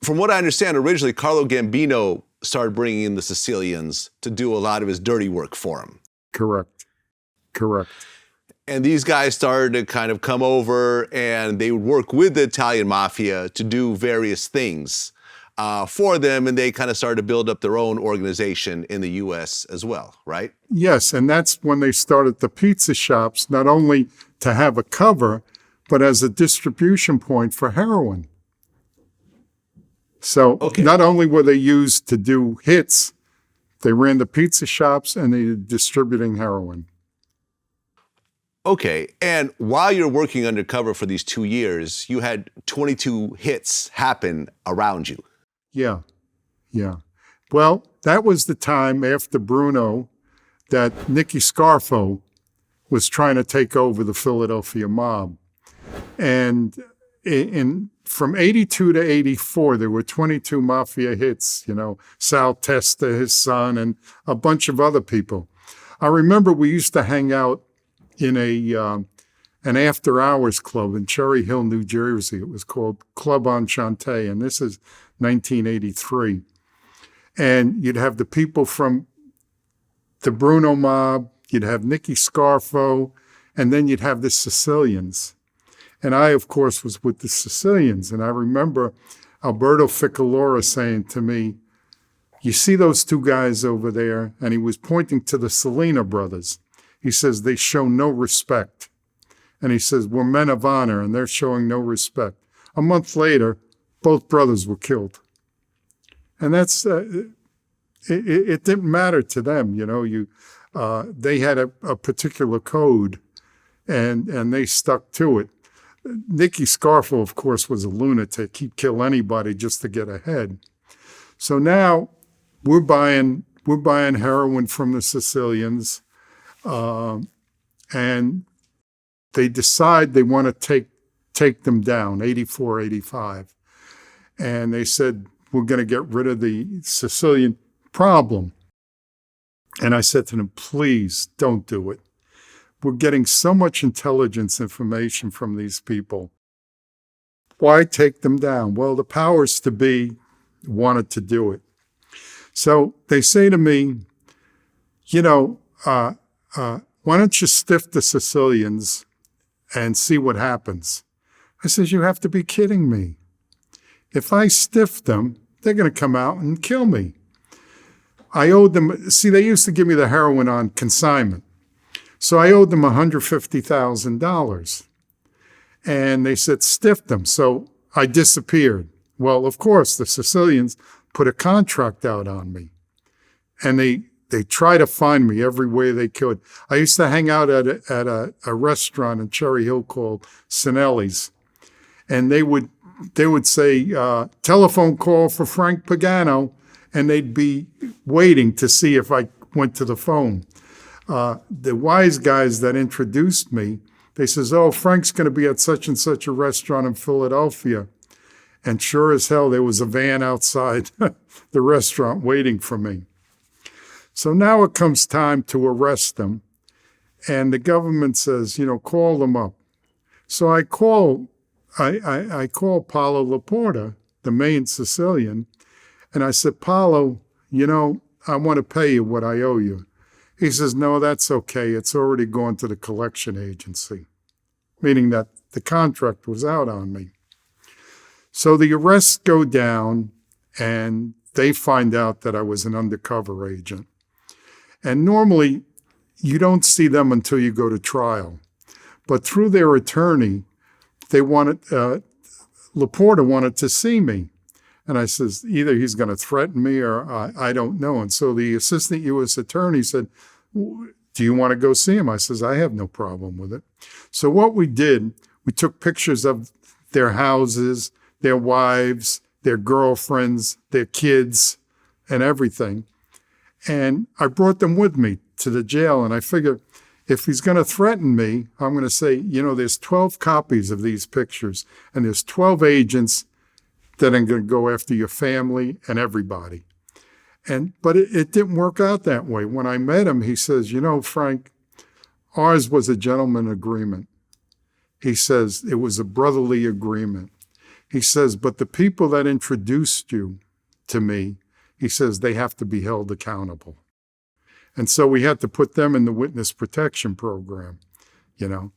from what I understand, originally Carlo Gambino started bringing in the Sicilians to do a lot of his dirty work for him. Correct. And these guys started to kind of come over and they would work with the Italian mafia to do various things for them. And they kind of started to build up their own organization in the U.S. as well, right? Yes, and that's when they started the pizza shops, not only to have a cover, but as a distribution point for heroin. So Not only were they used to do hits, they ran the pizza shops and they were distributing heroin. Okay, and while you're working undercover for these 2 years, you had 22 hits happen around you. Yeah. Well, that was the time after Bruno that Nicky Scarfo was trying to take over the Philadelphia mob. And from 82 to 84, there were 22 Mafia hits, Sal Testa, his son, and a bunch of other people. I remember we used to hang out in an after-hours club in Cherry Hill, New Jersey. It was called Club Enchante, and this is 1983. And you'd have the people from the Bruno mob, you'd have Nicky Scarfo, and then you'd have the Sicilians. And I, of course, was with the Sicilians. And I remember Alberto Ficalora saying to me, "You see those two guys over there?" And he was pointing to the Salina brothers. He says, "They show no respect." And he says, "We're men of honor, and they're showing no respect." A month later, both brothers were killed. And that's, it didn't matter to them, they had a particular code, and they stuck to it. Nicky Scarfo, of course, was a lunatic. He'd kill anybody just to get ahead. So now we're buying heroin from the Sicilians, and they decide they want to take them down, 84, 85. And they said, "We're going to get rid of the Sicilian problem." And I said to them, "Please don't do it. We're getting so much intelligence information from these people. Why take them down?" Well, the powers to be wanted to do it. So they say to me, why don't you stiff the Sicilians and see what happens? I says, "You have to be kidding me. If I stiff them, they're going to come out and kill me." I owed them, they used to give me the heroin on consignment. So I owed them $150,000. And they said, "Stiff them." So I disappeared. Well, of course, the Sicilians put a contract out on me. And they try to find me every way they could. I used to hang out at a restaurant in Cherry Hill called Sinelli's. And they would say, "Telephone call for Frank Pagano," and they'd be waiting to see if I went to the phone. The wise guys that introduced me, they says, "Oh, Frank's going to be at such and such a restaurant in Philadelphia." And sure as hell, there was a van outside the restaurant waiting for me. So now it comes time to arrest them. And the government says, call them up. So I call Paolo Laporta, the main Sicilian, and I said, "Paolo, I want to pay you what I owe you." He says, "No, that's okay. It's already gone to the collection agency," meaning that the contract was out on me. So the arrests go down, and they find out that I was an undercover agent. And normally, you don't see them until you go to trial. But through their attorney, Laporta wanted to see me. And I says, either he's going to threaten me or I don't know. And so the assistant U.S. attorney said, "Do you want to go see him?" I says, "I have no problem with it." So what we did, we took pictures of their houses, their wives, their girlfriends, their kids, and everything. And I brought them with me to the jail. And I figured if he's going to threaten me, I'm going to say, there's 12 copies of these pictures, and there's 12 agents that are going to go after your family and everybody. But it didn't work out that way. When I met him, he says, "Frank, ours was a gentleman agreement." He says, "It was a brotherly agreement." He says, but the people that introduced you to me, he says, they have to be held accountable. And so we had to put them in the witness protection program, you know.